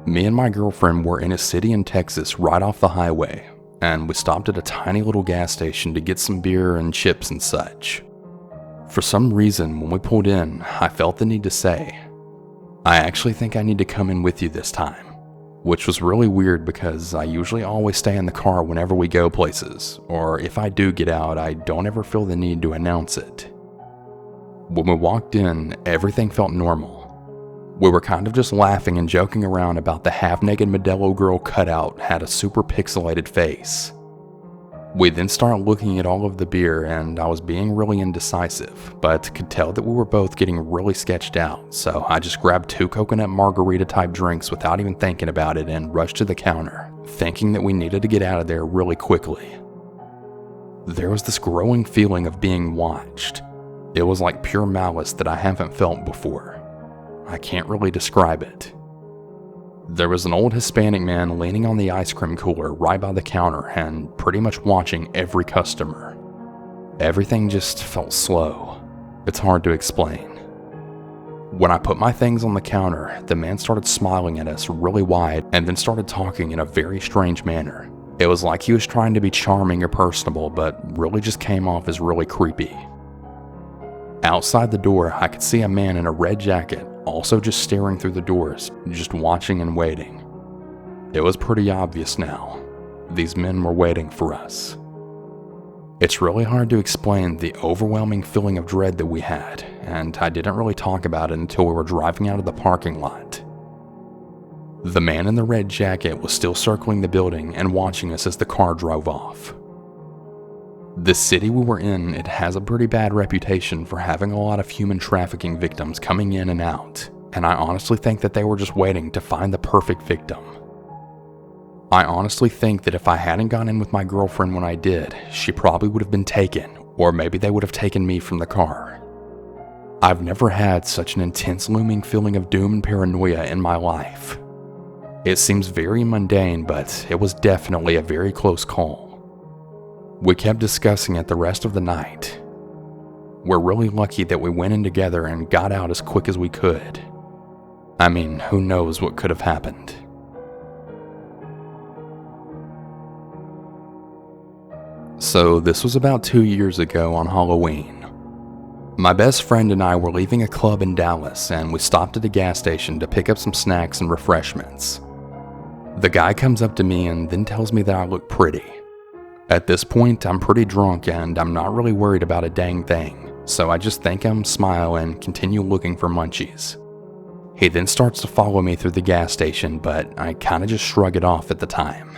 Me and my girlfriend were in a city in Texas right off the highway, and we stopped at a tiny little gas station to get some beer and chips and such. For some reason, when we pulled in, I felt the need to say, "I actually think I need to come in with you this time," which was really weird because I usually always stay in the car whenever we go places, or if I do get out, I don't ever feel the need to announce it. When we walked in, everything felt normal. We were kind of just laughing and joking around about the half-naked Modelo girl cutout had a super pixelated face. We then started looking at all of the beer, and I was being really indecisive, but could tell that we were both getting really sketched out, so I just grabbed 2 coconut margarita type drinks without even thinking about it and rushed to the counter, thinking that we needed to get out of there really quickly. There was this growing feeling of being watched. It was like pure malice that I haven't felt before. I can't really describe it. There was an old Hispanic man leaning on the ice cream cooler right by the counter and pretty much watching every customer. Everything just felt slow. It's hard to explain. When I put my things on the counter, the man started smiling at us really wide and then started talking in a very strange manner. It was like he was trying to be charming or personable, but really just came off as really creepy. Outside the door, I could see a man in a red jacket also just staring through the doors, just watching and waiting. It was pretty obvious now. These men were waiting for us. It's really hard to explain the overwhelming feeling of dread that we had, and I didn't really talk about it until we were driving out of the parking lot. The man in the red jacket was still circling the building and watching us as the car drove off. The city we were in, it has a pretty bad reputation for having a lot of human trafficking victims coming in and out, and I honestly think that they were just waiting to find the perfect victim. I honestly think that if I hadn't gone in with my girlfriend when I did, she probably would have been taken, or maybe they would have taken me from the car. I've never had such an intense looming feeling of doom and paranoia in my life. It seems very mundane, but it was definitely a very close call. We kept discussing it the rest of the night. We're really lucky that we went in together and got out as quick as we could. I mean, who knows what could have happened. So this was about 2 years ago on Halloween. My best friend and I were leaving a club in Dallas, and we stopped at a gas station to pick up some snacks and refreshments. The guy comes up to me and then tells me that I look pretty. At this point, I'm pretty drunk and I'm not really worried about a dang thing, so I just thank him, smile, and continue looking for munchies. He then starts to follow me through the gas station, but I kinda just shrug it off at the time.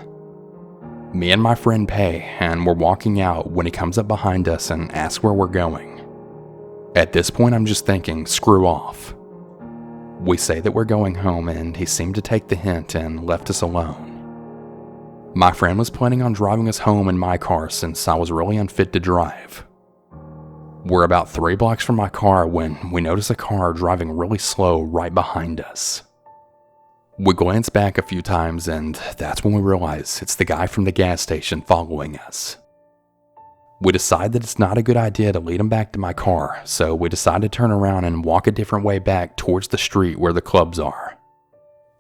Me and my friend pay, and we're walking out when he comes up behind us and asks where we're going. At this point, I'm just thinking, screw off. We say that we're going home, and he seemed to take the hint and left us alone. My friend was planning on driving us home in my car since I was really unfit to drive. We're about 3 blocks from my car when we notice a car driving really slow right behind us. We glance back a few times, and that's when we realize it's the guy from the gas station following us. We decide that it's not a good idea to lead him back to my car, so we decide to turn around and walk a different way back towards the street where the clubs are.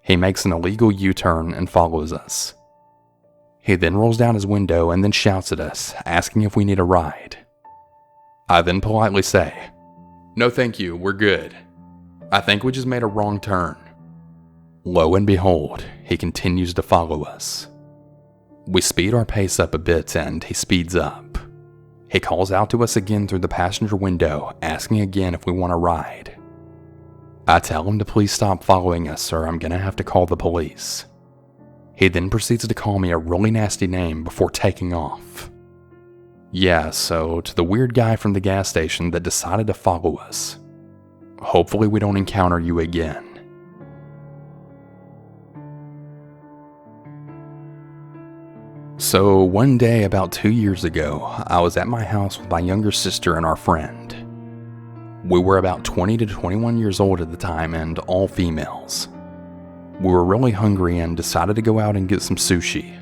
He makes an illegal U-turn and follows us. He then rolls down his window and then shouts at us, asking if we need a ride. I then politely say, "No thank you, we're good. I think we just made a wrong turn." Lo and behold, he continues to follow us. We speed our pace up a bit and he speeds up. He calls out to us again through the passenger window, asking again if we want a ride. I tell him to please stop following us or I'm gonna have to call the police. He then proceeds to call me a really nasty name before taking off. Yeah, so to the weird guy from the gas station that decided to follow us, hopefully we don't encounter you again. So one day about 2 years ago, I was at my house with my younger sister and our friend. We were about 20 to 21 years old at the time and all females. We were really hungry and decided to go out and get some sushi.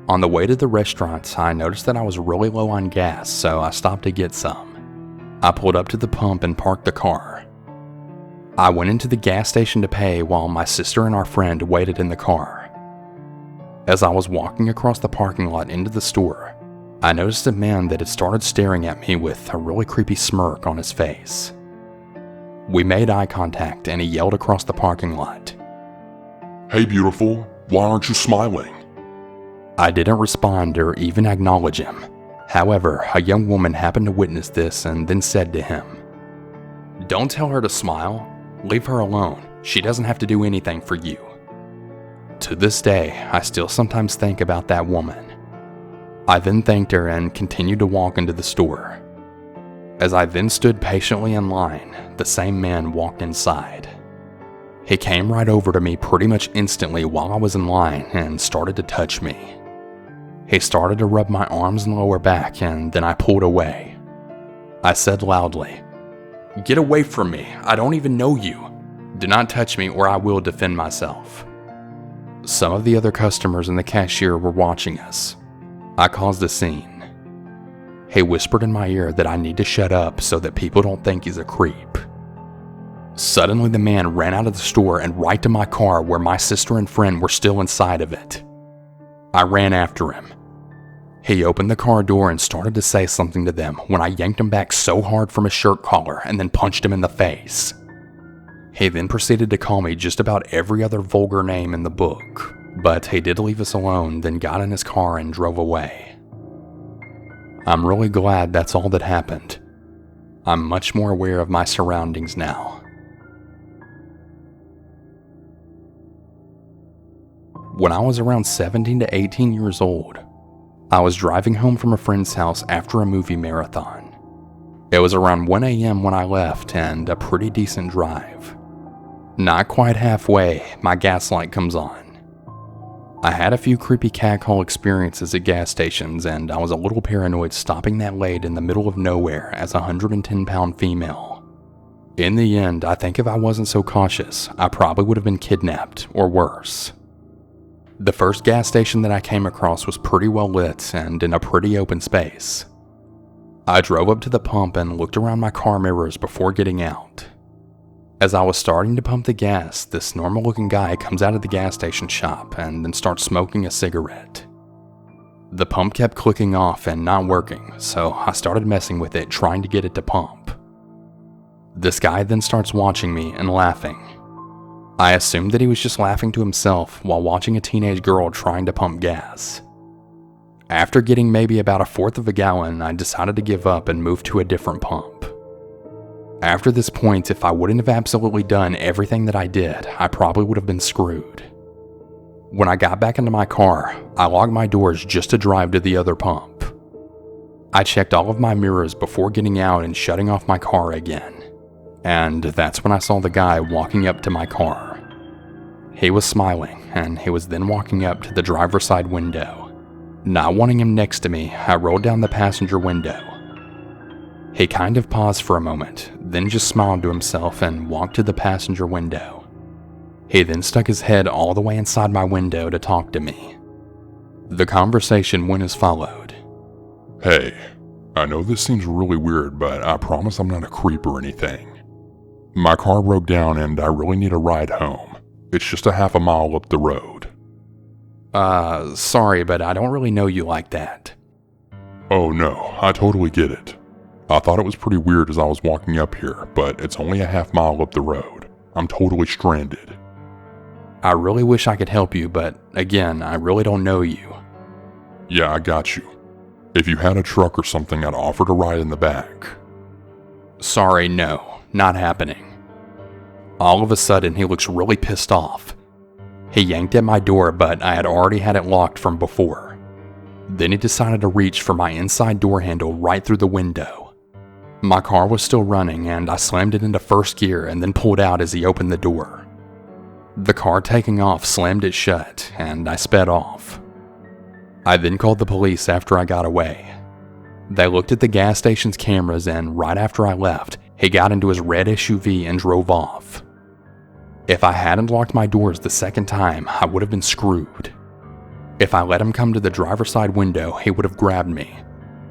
On the way to the restaurant, I noticed that I was really low on gas, so I stopped to get some. I pulled up to the pump and parked the car. I went into the gas station to pay while my sister and our friend waited in the car. As I was walking across the parking lot into the store, I noticed a man that had started staring at me with a really creepy smirk on his face. We made eye contact and he yelled across the parking lot, "Hey beautiful, why aren't you smiling?" I didn't respond or even acknowledge him. However, a young woman happened to witness this and then said to him, "Don't tell her to smile. Leave her alone. She doesn't have to do anything for you." To this day, I still sometimes think about that woman. I then thanked her and continued to walk into the store. As I then stood patiently in line, the same man walked inside. He came right over to me pretty much instantly while I was in line and started to touch me. He started to rub my arms and lower back, and then I pulled away. I said loudly, "Get away from me, I don't even know you. Do not touch me or I will defend myself." Some of the other customers and the cashier were watching us. I caused a scene. He whispered in my ear that I need to shut up so that people don't think he's a creep. Suddenly the man ran out of the store and right to my car where my sister and friend were still inside of it. I ran after him. He opened the car door and started to say something to them when I yanked him back so hard from his shirt collar and then punched him in the face. He then proceeded to call me just about every other vulgar name in the book, but he did leave us alone, then got in his car and drove away. I'm really glad that's all that happened. I'm much more aware of my surroundings now. When I was around 17 to 18 years old, I was driving home from a friend's house after a movie marathon. It was around 1 a.m. when I left and a pretty decent drive. Not quite halfway, my gas light comes on. I had a few creepy caghole experiences at gas stations and I was a little paranoid stopping that late in the middle of nowhere as a 110-pound female. In the end, I think if I wasn't so cautious, I probably would have been kidnapped or worse. The first gas station that I came across was pretty well lit and in a pretty open space. I drove up to the pump and looked around my car mirrors before getting out. As I was starting to pump the gas, this normal-looking guy comes out of the gas station shop and then starts smoking a cigarette. The pump kept clicking off and not working, so I started messing with it, trying to get it to pump. This guy then starts watching me and laughing. I assumed that he was just laughing to himself while watching a teenage girl trying to pump gas. After getting maybe about 1/4 of a gallon, I decided to give up and move to a different pump. After this point, if I wouldn't have absolutely done everything that I did, I probably would have been screwed. When I got back into my car, I locked my doors just to drive to the other pump. I checked all of my mirrors before getting out and shutting off my car again. And that's when I saw the guy walking up to my car. He was smiling, and he was then walking up to the driver's side window. Not wanting him next to me, I rolled down the passenger window. He kind of paused for a moment, then just smiled to himself and walked to the passenger window. He then stuck his head all the way inside my window to talk to me. The conversation went as followed. "Hey, I know this seems really weird, but I promise I'm not a creep or anything. My car broke down and I really need a ride home. It's just a 1/2 mile up the road." Sorry, but I don't really know you like that." "Oh no, I totally get it. I thought it was pretty weird as I was walking up here, but it's only a 1/2 mile up the road. I'm totally stranded." I really wish I could help you, but again, I really don't know you. "Yeah, I got you. If you had a truck or something, I'd offer to ride in the back." Sorry, no, not happening. All of a sudden, he looks really pissed off. He yanked at my door, but I had already had it locked from before. Then he decided to reach for my inside door handle right through the window. My car was still running, and I slammed it into first gear and then pulled out as he opened the door. The car taking off slammed it shut, and I sped off. I then called the police after I got away. They looked at the gas station's cameras, and right after I left, he got into his red SUV and drove off. If I hadn't locked my doors the second time, I would have been screwed. If I let him come to the driver's side window, he would have grabbed me.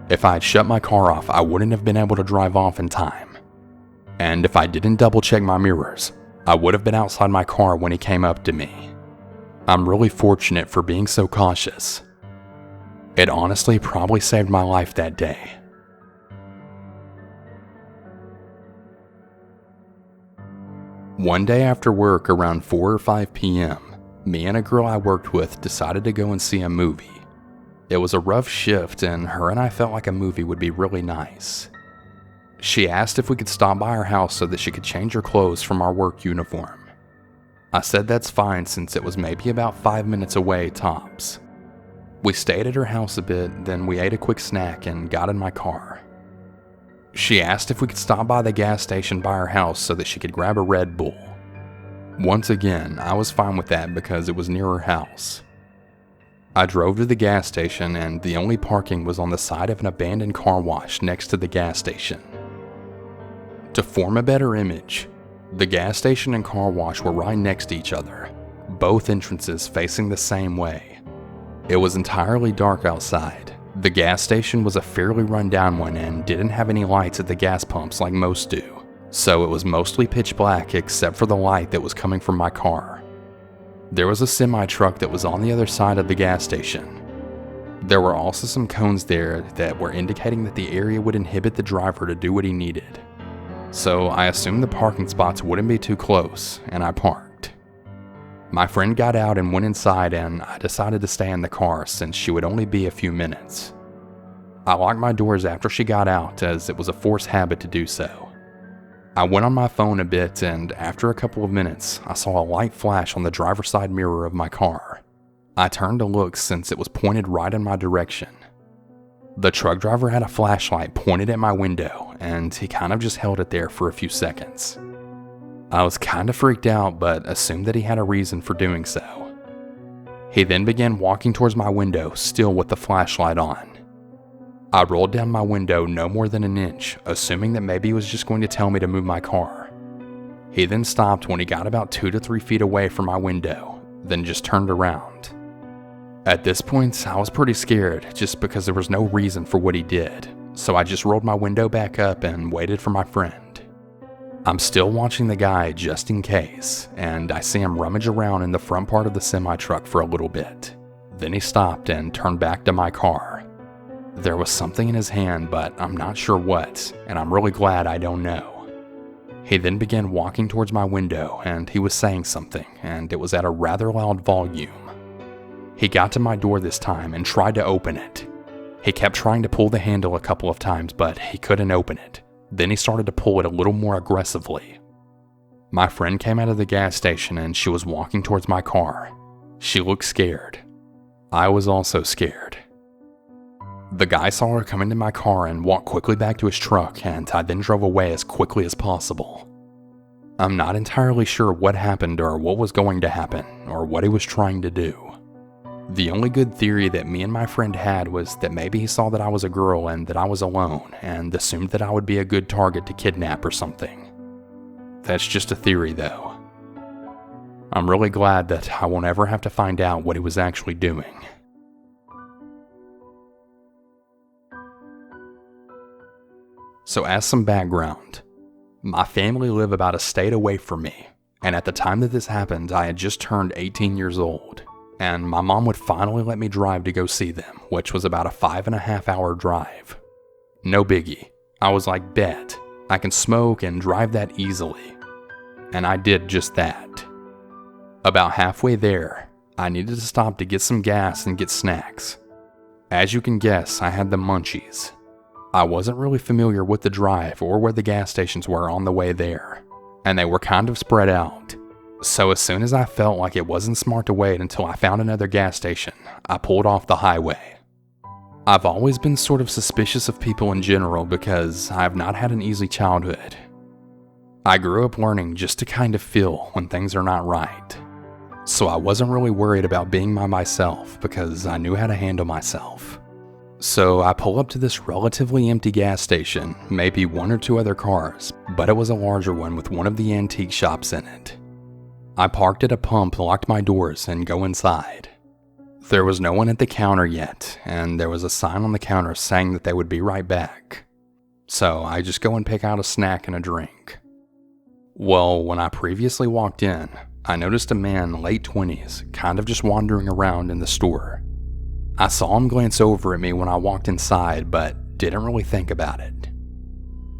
If I had shut my car off, I wouldn't have been able to drive off in time. And if I didn't double check my mirrors, I would have been outside my car when he came up to me. I'm really fortunate for being so cautious. It honestly probably saved my life that day. One day after work around 4 or 5 p.m., me and a girl I worked with decided to go and see a movie. It was a rough shift and her and I felt like a movie would be really nice. She asked if we could stop by her house so that she could change her clothes from our work uniform. I said that's fine since it was maybe about 5 minutes away tops. We stayed at her house a bit, then we ate a quick snack and got in my car. She asked if we could stop by the gas station by her house so that she could grab a Red Bull. Once again, I was fine with that because it was near her house. I drove to the gas station and the only parking was on the side of an abandoned car wash next to the gas station. To form a better image, the gas station and car wash were right next to each other, both entrances facing the same way. It was entirely dark outside. The gas station was a fairly run-down one and didn't have any lights at the gas pumps like most do, so it was mostly pitch black except for the light that was coming from my car. There was a semi-truck that was on the other side of the gas station. There were also some cones there that were indicating that the area would inhibit the driver to do what he needed. So I assumed the parking spots wouldn't be too close, and I parked. My friend got out and went inside, and I decided to stay in the car since she would only be a few minutes. I locked my doors after she got out as it was a forced habit to do so. I went on my phone a bit, and after a couple of minutes, I saw a light flash on the driver's side mirror of my car. I turned to look since it was pointed right in my direction. The truck driver had a flashlight pointed at my window, and he kind of just held it there for a few seconds. I was kind of freaked out, but assumed that he had a reason for doing so. He then began walking towards my window, still with the flashlight on. I rolled down my window no more than an inch, assuming that maybe he was just going to tell me to move my car. He then stopped when he got about 2 to 3 feet away from my window, then just turned around. At this point, I was pretty scared just because there was no reason for what he did, so I just rolled my window back up and waited for my friend. I'm still watching the guy just in case, and I see him rummage around in the front part of the semi-truck for a little bit. Then he stopped and turned back to my car. There was something in his hand, but I'm not sure what, and I'm really glad I don't know. He then began walking towards my window, and he was saying something, and it was at a rather loud volume. He got to my door this time and tried to open it. He kept trying to pull the handle a couple of times, but he couldn't open it. Then he started to pull it a little more aggressively. My friend came out of the gas station and she was walking towards my car. She looked scared. I was also scared. The guy saw her come into my car and walked quickly back to his truck, and I then drove away as quickly as possible. I'm not entirely sure what happened or what was going to happen or what he was trying to do. The only good theory that me and my friend had was that maybe he saw that I was a girl and that I was alone and assumed that I would be a good target to kidnap or something. That's just a theory though. I'm really glad that I won't ever have to find out what he was actually doing. So as some background, my family live about a state away from me, and at the time that this happened, I had just turned 18 years old. And my mom would finally let me drive to go see them, which was about a 5.5 hour drive. No biggie. I was like, bet, I can smoke and drive that easily. And I did just that. About halfway there, I needed to stop to get some gas and get snacks. As you can guess, I had the munchies. I wasn't really familiar with the drive or where the gas stations were on the way there, and they were kind of spread out. So as soon as I felt like it wasn't smart to wait until I found another gas station, I pulled off the highway. I've always been sort of suspicious of people in general because I've not had an easy childhood. I grew up learning just to kind of feel when things are not right. So I wasn't really worried about being by myself because I knew how to handle myself. So I pull up to this relatively empty gas station, maybe 1 or 2 other cars, but it was a larger one with one of the antique shops in it. I parked at a pump, locked my doors, and go inside. There was no one at the counter yet, and there was a sign on the counter saying that they would be right back. So I just go and pick out a snack and a drink. Well, when I previously walked in, I noticed a man late 20s kind of just wandering around in the store. I saw him glance over at me when I walked inside, but didn't really think about it.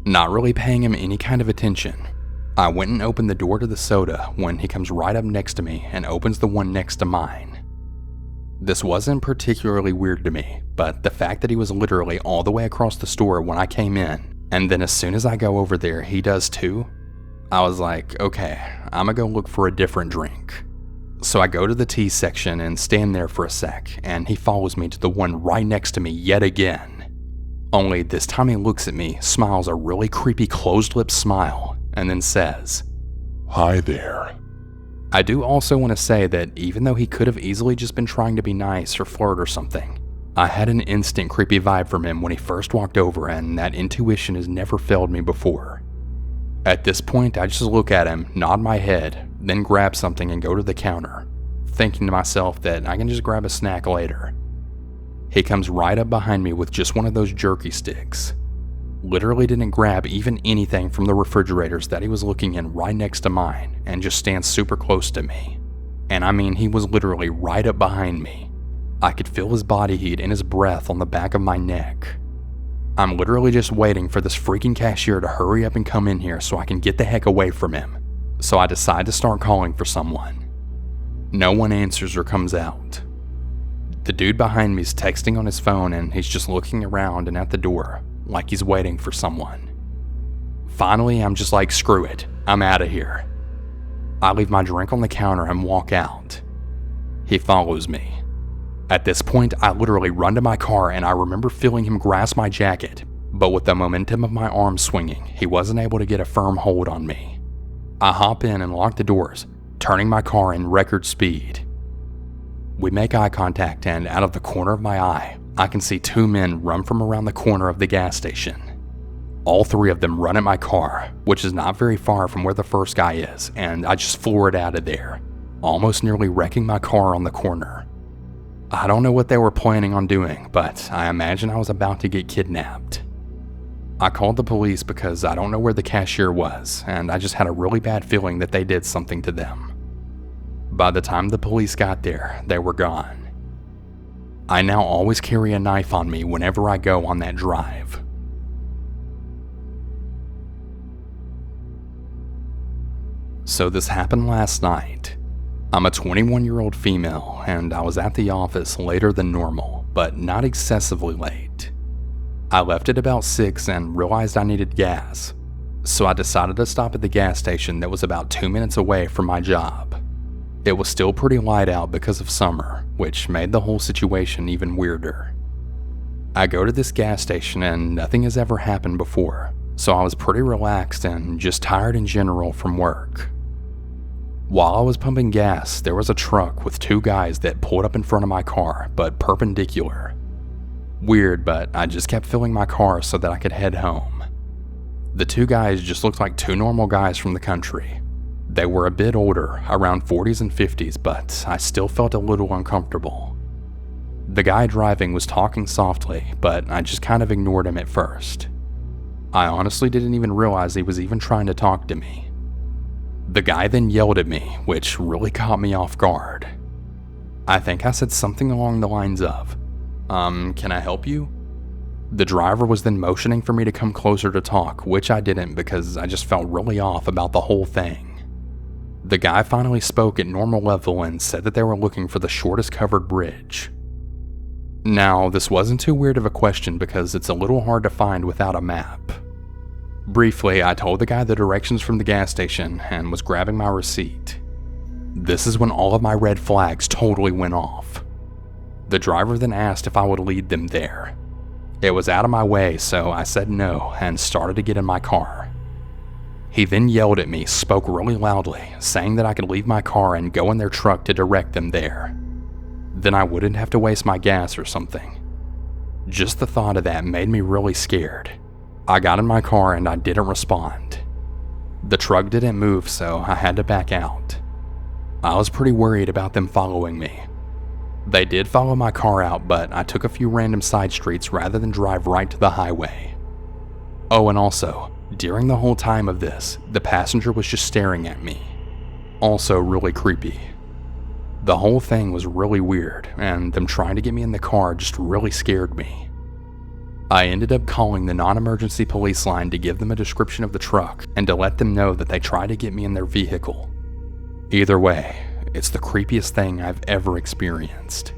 Not really paying him any kind of attention, I went and opened the door to the soda when he comes right up next to me and opens the one next to mine. This wasn't particularly weird to me, but the fact that he was literally all the way across the store when I came in, and then as soon as I go over there, he does too, I was like, okay, I'm gonna go look for a different drink. So I go to the tea section and stand there for a sec, and he follows me to the one right next to me yet again. Only this time he looks at me, smiles a really creepy closed-lipped smile, and then says, "Hi there." I do also want to say that even though he could have easily just been trying to be nice or flirt or something, I had an instant creepy vibe from him when he first walked over, and that intuition has never failed me before. At this point, I just look at him, nod my head, then grab something and go to the counter, thinking to myself that I can just grab a snack later. He comes right up behind me with just one of those jerky sticks. Literally didn't grab even anything from the refrigerators that he was looking in right next to mine and just stands super close to me. And I mean, he was literally right up behind me. I could feel his body heat and his breath on the back of my neck. I'm literally just waiting for this freaking cashier to hurry up and come in here so I can get the heck away from him. So I decide to start calling for someone. No one answers or comes out. The dude behind me is texting on his phone and he's just looking around and at the door, like he's waiting for someone. Finally, I'm just like, screw it, I'm out of here. I leave my drink on the counter and walk out. He follows me. At this point, I literally run to my car and I remember feeling him grasp my jacket, but with the momentum of my arm swinging, he wasn't able to get a firm hold on me. I hop in and lock the doors, turning my car in record speed. We make eye contact and out of the corner of my eye, I can see two men run from around the corner of the gas station. All three of them run at my car, which is not very far from where the first guy is, and I just floor it out of there, almost nearly wrecking my car on the corner. I don't know what they were planning on doing, but I imagine I was about to get kidnapped. I called the police because I don't know where the cashier was, and I just had a really bad feeling that they did something to them. By the time the police got there, they were gone. I now always carry a knife on me whenever I go on that drive. So this happened last night. I'm a 21-year-old female, and I was at the office later than normal, but not excessively late. I left at about 6 and realized I needed gas, so I decided to stop at the gas station that was about 2 minutes away from my job. It was still pretty light out because of summer, which made the whole situation even weirder. I go to this gas station and nothing has ever happened before, so I was pretty relaxed and just tired in general from work. While I was pumping gas, there was a truck with two guys that pulled up in front of my car, but perpendicular. Weird, but I just kept filling my car so that I could head home. The two guys just looked like two normal guys from the country. They were a bit older, around 40s and 50s, but I still felt a little uncomfortable. The guy driving was talking softly, but I just kind of ignored him at first. I honestly didn't even realize he was even trying to talk to me. The guy then yelled at me, which really caught me off guard. I think I said something along the lines of, can I help you? The driver was then motioning for me to come closer to talk, which I didn't because I just felt really off about the whole thing. The guy finally spoke at normal level and said that they were looking for the shortest covered bridge. Now, this wasn't too weird of a question because it's a little hard to find without a map. Briefly, I told the guy the directions from the gas station and was grabbing my receipt. This is when all of my red flags totally went off. The driver then asked if I would lead them there. It was out of my way, so I said no and started to get in my car. He then yelled at me, spoke really loudly, saying that I could leave my car and go in their truck to direct them there. Then I wouldn't have to waste my gas or something. Just the thought of that made me really scared. I got in my car and I didn't respond. The truck didn't move, so I had to back out. I was pretty worried about them following me. They did follow my car out, but I took a few random side streets rather than drive right to the highway. Oh, and also, During the whole time of this, the passenger was just staring at me. Also really creepy. The whole thing was really weird, and them trying to get me in the car just really scared me. I ended up calling the non-emergency police line to give them a description of the truck and to let them know that they tried to get me in their vehicle. Either way, it's the creepiest thing I've ever experienced.